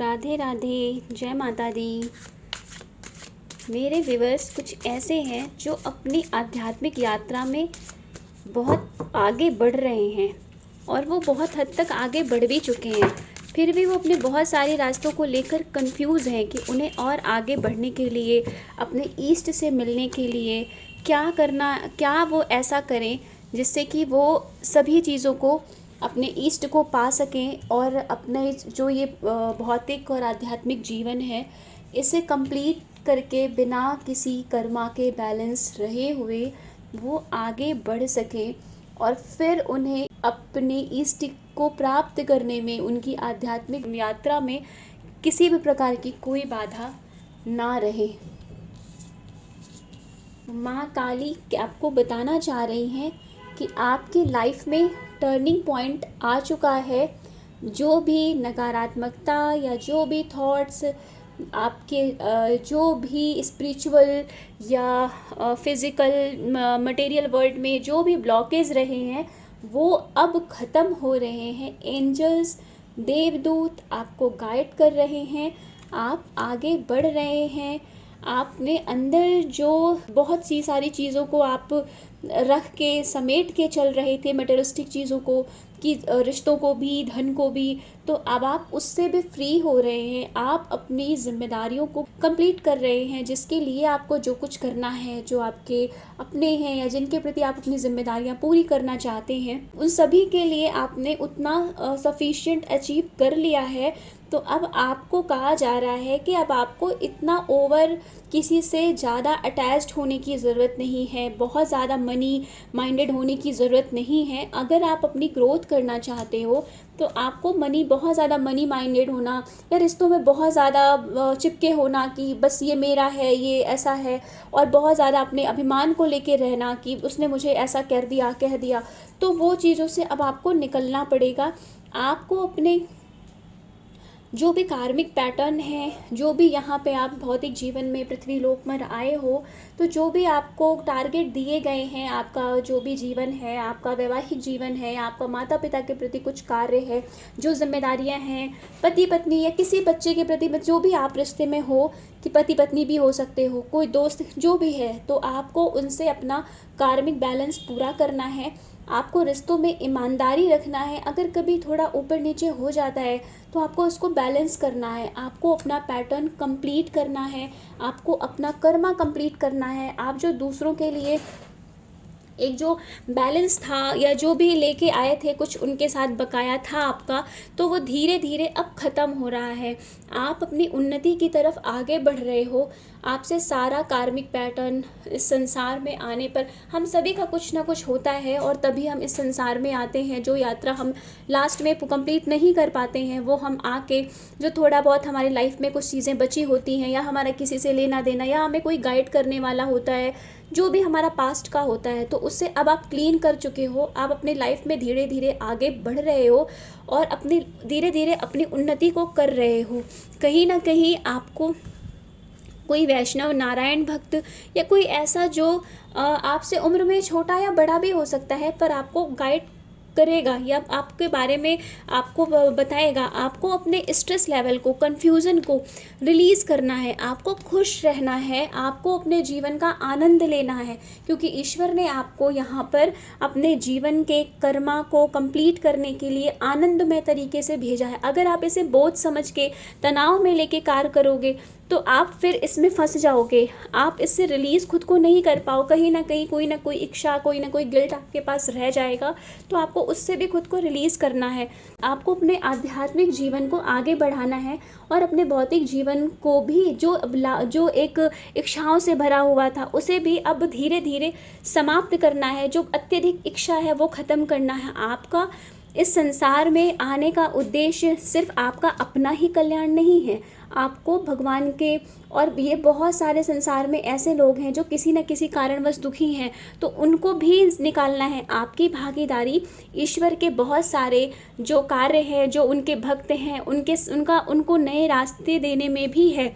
राधे राधे, जय माता दी। मेरे व्यूअर्स कुछ ऐसे हैं जो अपनी आध्यात्मिक यात्रा में बहुत आगे बढ़ रहे हैं और वो बहुत हद तक आगे बढ़ भी चुके हैं। फिर भी वो अपने बहुत सारे रास्तों को लेकर कंफ्यूज हैं कि उन्हें और आगे बढ़ने के लिए, अपने ईष्ट से मिलने के लिए क्या करना, क्या वो ऐसा करें जिससे कि वो सभी चीज़ों को, अपने ईष्ट को पा सकें और अपने जो ये भौतिक और आध्यात्मिक जीवन है इसे कंप्लीट करके बिना किसी कर्मा के बैलेंस रहे हुए वो आगे बढ़ सकें और फिर उन्हें अपने ईष्ट को प्राप्त करने में, उनकी आध्यात्मिक यात्रा में किसी भी प्रकार की कोई बाधा ना रहे। माँ काली आपको बताना चाह रही हैं कि आपकी लाइफ में टर्निंग पॉइंट आ चुका है। जो भी नकारात्मकता या जो भी थॉट्स आपके जो भी स्पिरिचुअल या फिज़िकल मटेरियल वर्ल्ड में जो भी ब्लॉकेज रहे हैं वो अब ख़त्म हो रहे हैं। एंजल्स, देवदूत आपको गाइड कर रहे हैं, आप आगे बढ़ रहे हैं। आपने अंदर जो बहुत सी सारी चीज़ों को आप रख के समेट के चल रहे थे, मटेरियलिस्टिक चीज़ों को, कि रिश्तों को भी, धन को भी, तो अब आप उससे भी फ्री हो रहे हैं। आप अपनी जिम्मेदारियों को कंप्लीट कर रहे हैं, जिसके लिए आपको जो कुछ करना है, जो आपके अपने हैं या जिनके प्रति आप अपनी जिम्मेदारियां पूरी करना चाहते हैं, उन सभी के लिए आपने उतना सफिशिएंट अचीव कर लिया है। तो अब आपको कहा जा रहा है कि अब आपको इतना ओवर किसी से ज़्यादा अटैच्ड होने की ज़रूरत नहीं है, बहुत ज़्यादा मनी माइंडेड होने की ज़रूरत नहीं है। अगर आप अपनी ग्रोथ करना चाहते हो तो आपको बहुत ज़्यादा मनी माइंडेड होना या रिश्तों में बहुत ज़्यादा चिपके होना कि बस ये मेरा है, ये ऐसा है, और बहुत ज़्यादा अपने अभिमान को लेके रहना कि उसने मुझे ऐसा कर दिया, कह दिया, तो वो चीज़ों से अब आपको निकलना पड़ेगा। आपको अपने जो भी कार्मिक पैटर्न है, जो भी यहाँ पे आप भौतिक जीवन में पृथ्वी लोक में आए हो, तो जो भी आपको टारगेट दिए गए हैं, आपका जो भी जीवन है, आपका वैवाहिक जीवन है, आपका माता पिता के प्रति कुछ कार्य है, जो जिम्मेदारियाँ हैं, पति पत्नी या किसी बच्चे के प्रति, जो भी आप रिश्ते में हो, कि पति पत्नी भी हो सकते हो, कोई दोस्त जो भी है, तो आपको उनसे अपना कार्मिक बैलेंस पूरा करना है। आपको रिश्तों में ईमानदारी रखना है। अगर कभी थोड़ा ऊपर नीचे हो जाता है तो आपको उसको बैलेंस करना है। आपको अपना पैटर्न कंप्लीट करना है, आपको अपना कर्मा कंप्लीट करना है। आप जो दूसरों के लिए एक जो बैलेंस था या जो भी लेके आए थे, कुछ उनके साथ बकाया था आपका, तो वो धीरे धीरे अब ख़त्म हो रहा है। आप अपनी उन्नति की तरफ आगे बढ़ रहे हो। आपसे सारा कार्मिक पैटर्न इस संसार में आने पर, हम सभी का कुछ ना कुछ होता है और तभी हम इस संसार में आते हैं। जो यात्रा हम लास्ट में कंप्लीट नहीं कर पाते हैं, वो हम आके जो थोड़ा बहुत हमारी लाइफ में कुछ चीज़ें बची होती हैं, या हमारा किसी से लेना देना, या हमें कोई गाइड करने वाला होता है, जो भी हमारा पास्ट का होता है, तो उससे अब आप क्लीन कर चुके हो। आप अपने लाइफ में धीरे धीरे आगे बढ़ रहे हो और अपनी धीरे धीरे अपनी उन्नति को कर रहे हो। कहीं ना कहीं आपको कोई वैष्णव, नारायण भक्त या कोई ऐसा जो आपसे उम्र में छोटा या बड़ा भी हो सकता है, पर आपको गाइड करेगा या आपके बारे में आपको बताएगा। आपको अपने स्ट्रेस लेवल को, कन्फ्यूज़न को रिलीज़ करना है, आपको खुश रहना है, आपको अपने जीवन का आनंद लेना है, क्योंकि ईश्वर ने आपको यहाँ पर अपने जीवन के कर्मा को कंप्लीट करने के लिए आनंदमय तरीके से भेजा है। अगर आप इसे बोझ समझ के तनाव में लेके कार्य करोगे तो आप फिर इसमें फंस जाओगे, आप इससे रिलीज़ खुद को नहीं कर पाओ। कहीं ना कहीं कोई ना कोई इच्छा, कोई ना कोई गिल्ट आपके पास रह जाएगा, तो आपको उससे भी खुद को रिलीज़ करना है। आपको अपने आध्यात्मिक जीवन को आगे बढ़ाना है और अपने भौतिक जीवन को भी जो एक इच्छाओं से भरा हुआ था, उसे भी अब धीरे धीरे समाप्त करना है। जो अत्यधिक इच्छा है वो ख़त्म करना है। आपका इस संसार में आने का उद्देश्य सिर्फ आपका अपना ही कल्याण नहीं है, आपको भगवान के, और ये बहुत सारे संसार में ऐसे लोग हैं जो किसी न किसी कारणवश दुखी हैं, तो उनको भी निकालना है। आपकी भागीदारी ईश्वर के बहुत सारे जो कार्य हैं, जो उनके भक्त हैं, उनको नए रास्ते देने में भी है।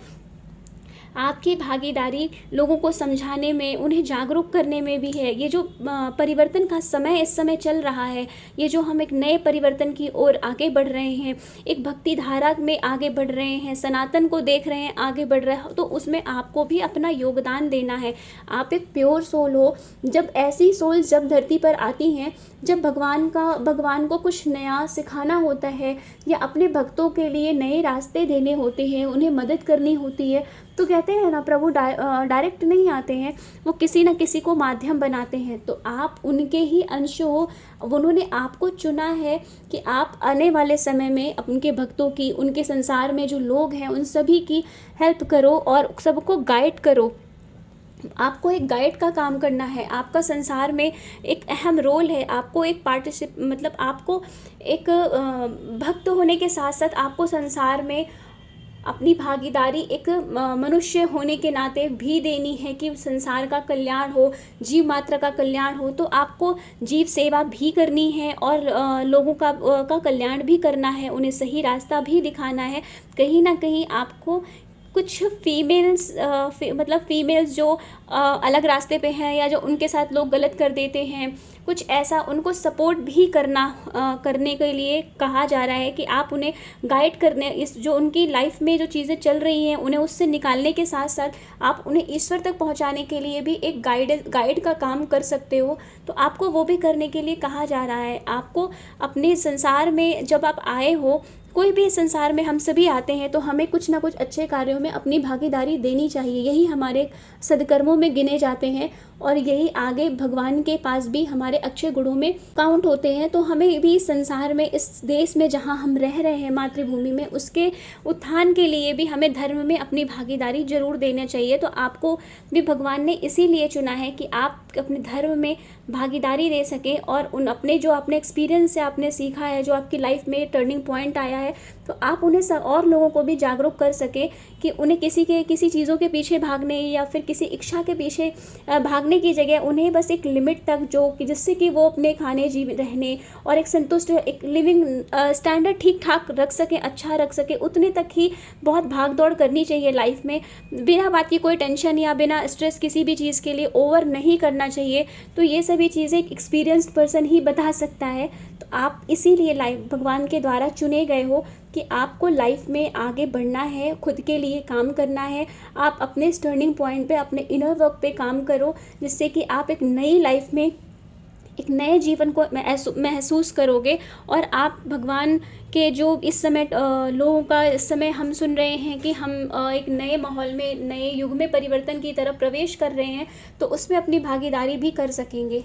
आपकी भागीदारी लोगों को समझाने में, उन्हें जागरूक करने में भी है। ये जो परिवर्तन का समय इस समय चल रहा है, ये जो हम एक नए परिवर्तन की ओर आगे बढ़ रहे हैं, एक भक्ति धारा में आगे बढ़ रहे हैं, सनातन को देख रहे हैं आगे बढ़ रहा है, तो उसमें आपको भी अपना योगदान देना है। आप एक प्योर सोल हो। जब ऐसी सोल जब धरती पर आती हैं, जब भगवान को कुछ नया सिखाना होता है या अपने भक्तों के लिए नए रास्ते देने होते हैं, उन्हें मदद करनी होती है, तो कहते हैं ना, प्रभु डायरेक्ट नहीं आते हैं, वो किसी न किसी को माध्यम बनाते हैं। तो आप उनके ही अंश हो। उन्होंने आपको चुना है कि आप आने वाले समय में उनके भक्तों की, उनके संसार में जो लोग हैं उन सभी की हेल्प करो और सबको गाइड करो। आपको एक गाइड का काम करना है। आपका संसार में एक अहम रोल है। आपको एक मतलब आपको एक भक्त होने के साथ साथ आपको संसार में अपनी भागीदारी एक मनुष्य होने के नाते भी देनी है कि संसार का कल्याण हो, जीव मात्र का कल्याण हो। तो आपको जीव सेवा भी करनी है और लोगों का कल्याण भी करना है, उन्हें सही रास्ता भी दिखाना है। कहीं ना कहीं आपको कुछ मतलब फीमेल्स जो अलग रास्ते पे हैं या जो उनके साथ लोग गलत कर देते हैं, कुछ ऐसा उनको सपोर्ट भी करने के लिए कहा जा रहा है कि आप उन्हें गाइड करने, इस जो उनकी लाइफ में जो चीज़ें चल रही हैं उन्हें उससे निकालने के साथ साथ आप उन्हें ईश्वर तक पहुंचाने के लिए भी एक गाइड का काम कर सकते हो। तो आपको वो भी करने के लिए कहा जा रहा है। आपको अपने संसार में जब आप आए हो, कोई भी संसार में हम सभी आते हैं, तो हमें कुछ ना कुछ अच्छे कार्यों में अपनी भागीदारी देनी चाहिए। यही हमारे सद्कर्मों में गिने जाते हैं और यही आगे भगवान के पास भी हमारे अच्छे गुणों में काउंट होते हैं। तो हमें भी संसार में, इस देश में जहाँ हम रह रहे हैं, मातृभूमि में, उसके उत्थान के लिए भी हमें धर्म में अपनी भागीदारी जरूर देना चाहिए। तो आपको भी भगवान ने इसीलिए चुना है कि आप अपने धर्म में भागीदारी दे सकें और उन अपने जो आपने एक्सपीरियंस से आपने सीखा है, जो आपकी लाइफ में टर्निंग पॉइंट आया है, तो आप उन्हें और लोगों को भी जागरूक कर सकें कि उन्हें किसी चीज़ों के पीछे भागने या फिर किसी इच्छा के पीछे भागने की जगह उन्हें बस एक लिमिट तक, जो कि जिससे कि वो अपने खाने रहने और एक संतुष्ट एक लिविंग स्टैंडर्ड ठीक ठाक रख सकें, अच्छा रख सकें, उतने तक ही बहुत भाग दौड़ करनी चाहिए लाइफ में। बिना बात की कोई टेंशन या बिना स्ट्रेस किसी भी चीज़ के लिए ओवर नहीं करना चाहिए। तो ये सभी चीज़ें एक एक्सपीरियंस्ड पर्सन ही बता सकता है। तो आप इसीलिए लाइफ भगवान के द्वारा चुने गए हो कि आपको लाइफ में आगे बढ़ना है, खुद के लिए काम करना है। आप अपने टर्निंग पॉइंट पे, अपने इनर वर्क पे काम करो, जिससे कि आप एक नई लाइफ में एक नए जीवन को महसूस करोगे। और आप भगवान के जो इस समय लोगों का इस समय हम सुन रहे हैं कि हम एक नए माहौल में, नए युग में परिवर्तन की तरफ प्रवेश कर रहे हैं, तो उसमें अपनी भागीदारी भी कर सकेंगे।